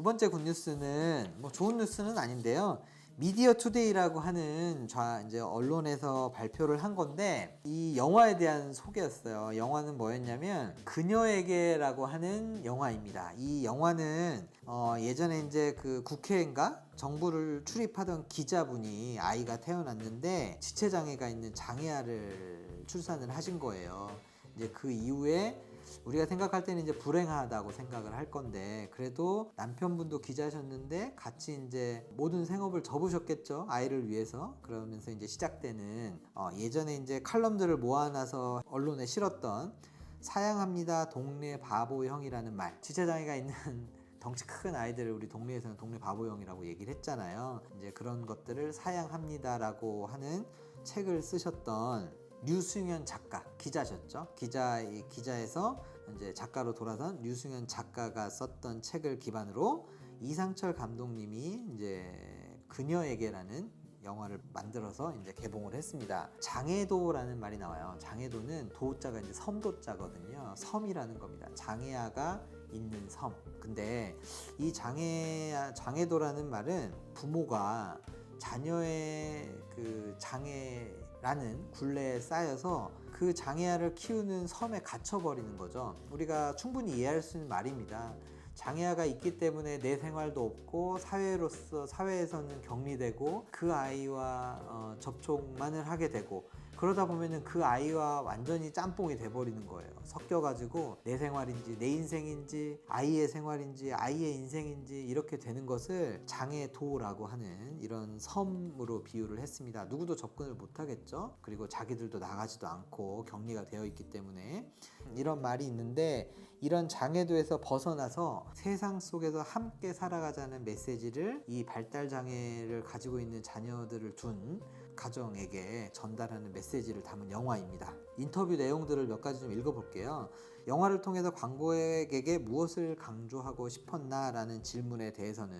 두 번째 굿뉴스는 뭐 좋은 뉴스는 아닌데요. 미디어 투데이라고 하는 이제 언론에서 발표를 한 건데 이 영화에 대한 소개였어요. 영화는 뭐였냐면 그녀에게라고 하는 영화입니다. 이 영화는 예전에 이제 그 국회인가 정부를 출입하던 기자분이 아이가 태어났는데 지체장애가 있는 장애아를 출산을 하신 거예요. 이제 그 이후에 우리가 생각할 때는 이제 불행하다고 생각을 할 건데 그래도 남편분도 기자셨는데 같이 이제 모든 생업을 접으셨겠죠. 아이를 위해서. 그러면서 이제 시작되는 예전에 이제 칼럼들을 모아놔서 언론에 실었던 사양합니다 동네 바보형이라는 말. 지체장애가 있는 덩치 큰 아이들을 우리 동네에서는 동네 바보형이라고 얘기를 했잖아요. 이제 그런 것들을 사양합니다라고 하는 책을 쓰셨던 류승현 작가, 기자셨죠. 기자에서 이제 작가로 돌아선 류승현 작가가 썼던 책을 기반으로 이상철 감독님이 이제 그녀에게라는 영화를 만들어서 이제 개봉을 했습니다. 장애도라는 말이 나와요. 장애도는 도자가 이제 섬도자거든요. 섬이라는 겁니다. 장애아가 있는 섬. 근데 이 장애도라는 말은 부모가 자녀의 그 장애라는 굴레에 쌓여서 그 장애아를 키우는 섬에 갇혀버리는 거죠. 우리가 충분히 이해할 수 있는 말입니다. 장애아가 있기 때문에 내 생활도 없고 사회에서는 격리되고 그 아이와 접촉만을 하게 되고 그러다 보면은 그 아이와 완전히 짬뽕이 돼버리는 거예요. 섞여가지고 내 생활인지 내 인생인지 아이의 생활인지 아이의 인생인지 이렇게 되는 것을 장애도라고 하는 이런 섬으로 비유를 했습니다. 누구도 접근을 못하겠죠. 그리고 자기들도 나가지도 않고 격리가 되어 있기 때문에 이런 말이 있는데 이런 장애도에서 벗어나서 세상 속에서 함께 살아가자는 메시지를 이 발달장애를 가지고 있는 자녀들을 둔 가정에게 전달하는 메시지를 담은 영화입니다. 인터뷰 내용들을 몇 가지 좀 읽어볼게요. 영화를 통해서 관객에게 무엇을 강조하고 싶었나 라는 질문에 대해서는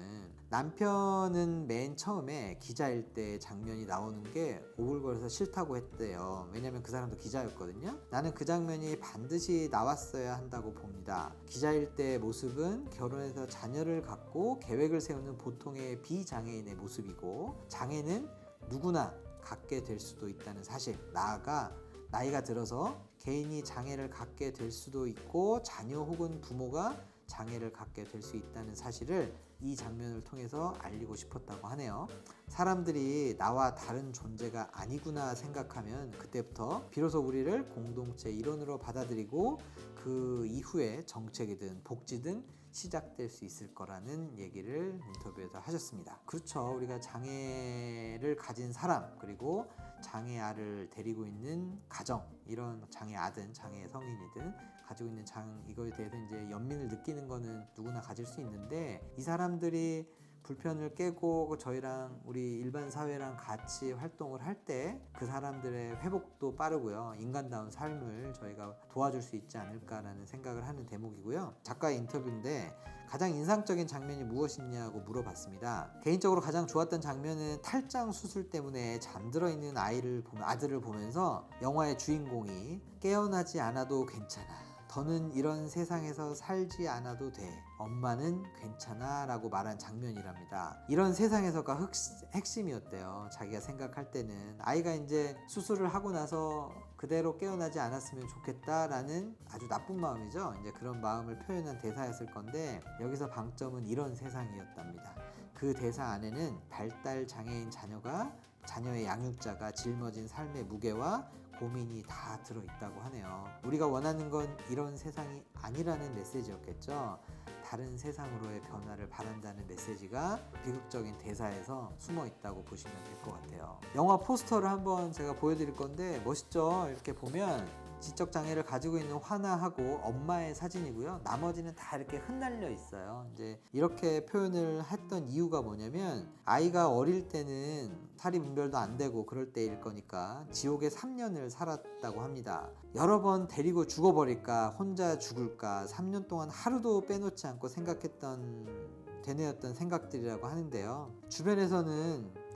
남편은 맨 처음에 기자일 때 장면이 나오는 게 오글거려서 싫다고 했대요. 왜냐면 그 사람도 기자였거든요. 나는 그 장면이 반드시 나왔어야 한다고 봅니다. 기자일 때의 모습은 결혼해서 자녀를 갖고 계획을 세우는 보통의 비장애인의 모습이고 장애는 누구나 갖게 될 수도 있다는 사실. 나아가 나이가 들어서 개인이 장애를 갖게 될 수도 있고 자녀 혹은 부모가 장애를 갖게 될 수 있다는 사실을 이 장면을 통해서 알리고 싶었다고 하네요. 사람들이 나와 다른 존재가 아니구나 생각하면 그때부터 비로소 우리를 공동체 일원으로 받아들이고 그 이후에 정책이든 복지든 시작될 수 있을 거라는 얘기를 인터뷰에서 하셨습니다. 그렇죠. 우리가 장애를 가진 사람 그리고 장애아를 데리고 있는 가정 이런 장애아든 장애 성인이든 가지고 있는 이거에 대해서 이제 연민을 느끼는 거는 누구나 가질 수 있는데 이 사람들이 불편을 깨고 저희랑 우리 일반 사회랑 같이 활동을 할 때 그 사람들의 회복도 빠르고요. 인간다운 삶을 저희가 도와줄 수 있지 않을까라는 생각을 하는 대목이고요. 작가의 인터뷰인데 가장 인상적인 장면이 무엇이냐고 물어봤습니다. 개인적으로 가장 좋았던 장면은 탈장 수술 때문에 잠들어 있는 아들을 보면서 영화의 주인공이 깨어나지 않아도 괜찮아. 더는 이런 세상에서 살지 않아도 돼. 엄마는 괜찮아 라고 말한 장면이랍니다. 이런 세상에서가 핵심이었대요. 자기가 생각할 때는 아이가 이제 수술을 하고 나서 그대로 깨어나지 않았으면 좋겠다라는 아주 나쁜 마음이죠. 이제 그런 마음을 표현한 대사였을 건데 여기서 방점은 이런 세상이었답니다. 그 대사 안에는 발달 장애인 자녀의 양육자가 짊어진 삶의 무게와 고민이 다 들어있다고 하네요. 우리가 원하는 건 이런 세상이 아니라는 메시지였겠죠. 다른 세상으로의 변화를 바란다는 메시지가 비극적인 대사에서 숨어 있다고 보시면 될 것 같아요. 영화 포스터를 한번 제가 보여드릴 건데 멋있죠? 이렇게 보면 지적장애를 가지고 있는 화나하고 엄마의 사진이고요. 나머지는 다 이렇게 흩날려 있어요. 이제 이렇게 표현을 했던 이유가 뭐냐면 아이가 어릴 때는 사리 분별도 안 되고 그럴 때일 거니까 지옥에 3년을 살았다고 합니다. 여러 번 데리고 죽어버릴까 혼자 죽을까 3년 동안 하루도 빼놓지 않고 생각했던 되뇌었던 생각들이라고 하는데요. 주변에서는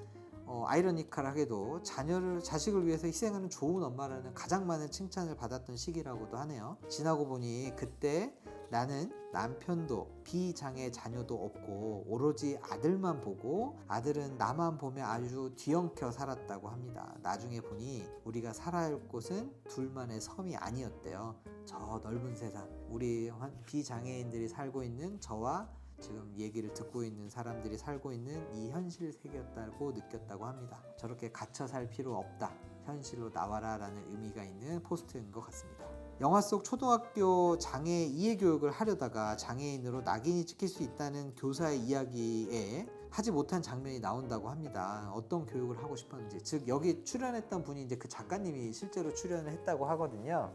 아이러니컬하게도 자식을 위해서 희생하는 좋은 엄마라는 가장 많은 칭찬을 받았던 시기라고도 하네요. 지나고 보니 그때 나는 남편도 비장애 자녀도 없고 오로지 아들만 보고 아들은 나만 보며 아주 뒤엉켜 살았다고 합니다. 나중에 보니 우리가 살아야 할 곳은 둘만의 섬이 아니었대요. 저 넓은 세상, 우리 비장애인들이 살고 있는 저와 지금 얘기를 듣고 있는 사람들이 살고 있는 이 현실 세계였다고 느꼈다고 합니다. 저렇게 갇혀 살 필요 없다. 현실로 나와라 라는 의미가 있는 포스트인 것 같습니다. 영화 속 초등학교 장애 이해 교육을 하려다가 장애인으로 낙인이 찍힐 수 있다는 교사의 이야기에 하지 못한 장면이 나온다고 합니다. 어떤 교육을 하고 싶었는지, 즉 여기 출연했던 분이 이제 그 작가님이 실제로 출연을 했다고 하거든요.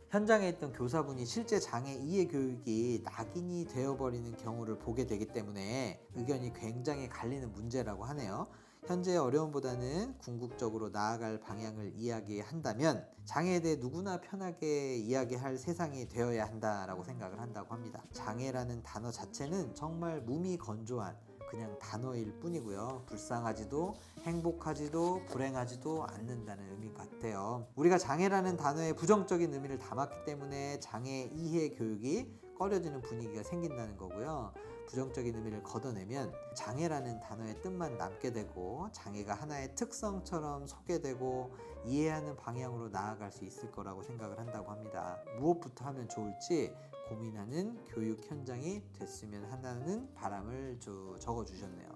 현장에 있던 교사분이 실제 장애 이해 교육이 낙인이 되어버리는 경우를 보게 되기 때문에 의견이 굉장히 갈리는 문제라고 하네요. 현재의 어려움보다는 궁극적으로 나아갈 방향을 이야기한다면 장애에 대해 누구나 편하게 이야기할 세상이 되어야 한다라고 생각을 한다고 합니다. 장애라는 단어 자체는 정말 무미건조한 그냥 단어일 뿐이고요. 불쌍하지도 행복하지도 불행하지도 않는다는 의미 같아요. 우리가 장애라는 단어에 부정적인 의미를 담았기 때문에 장애 이해 교육이 꺼려지는 분위기가 생긴다는 거고요. 부정적인 의미를 걷어내면 장애라는 단어의 뜻만 남게 되고 장애가 하나의 특성처럼 소개되고 이해하는 방향으로 나아갈 수 있을 거라고 생각을 한다고 합니다. 무엇부터 하면 좋을지 고민하는 교육 현장이 됐으면 한다는 바람을 적어주셨네요.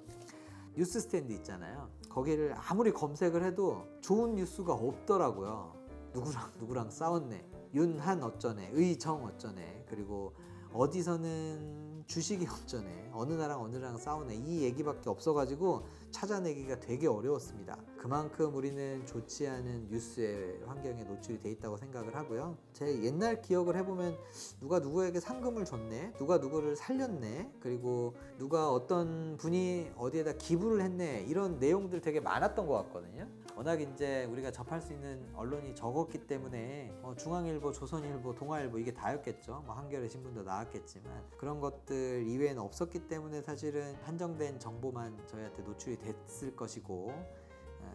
뉴스 스탠드 있잖아요. 거기를 아무리 검색을 해도 좋은 뉴스가 없더라고요. 누구랑 싸웠네, 윤한 어쩌네, 의정 어쩌네, 그리고 어디서는 주식이 어쩌네, 어느 나라랑 싸우네, 이 얘기밖에 없어가지고 찾아내기가 되게 어려웠습니다. 그만큼 우리는 좋지 않은 뉴스의 환경에 노출이 돼 있다고 생각을 하고요. 제 옛날 기억을 해보면 누가 누구에게 상금을 줬네, 누가 누구를 살렸네, 그리고 누가 어떤 분이 어디에다 기부를 했네, 이런 내용들 되게 많았던 것 같거든요. 워낙 이제 우리가 접할 수 있는 언론이 적었기 때문에 중앙일보, 조선일보, 동아일보 이게 다였겠죠. 한겨레 신문도 나왔겠지만 그런 것들 이외에는 없었기 때문에 사실은 한정된 정보만 저희한테 노출이 됐을 것이고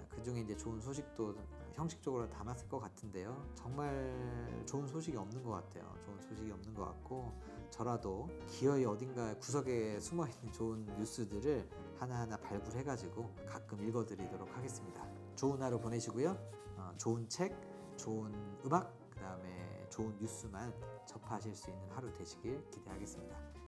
그 중에 이제 좋은 소식도 형식적으로 담았을 것 같은데요. 정말 좋은 소식이 없는 것 같아요. 좋은 소식이 없는 것 같고 저라도 기어이 어딘가 구석에 숨어있는 좋은 뉴스들을 하나하나 발굴해가지고 가끔 읽어드리도록 하겠습니다. 좋은 하루 보내시고요. 좋은 책, 좋은 음악, 그 다음에 좋은 뉴스만 접하실 수 있는 하루 되시길 기대하겠습니다.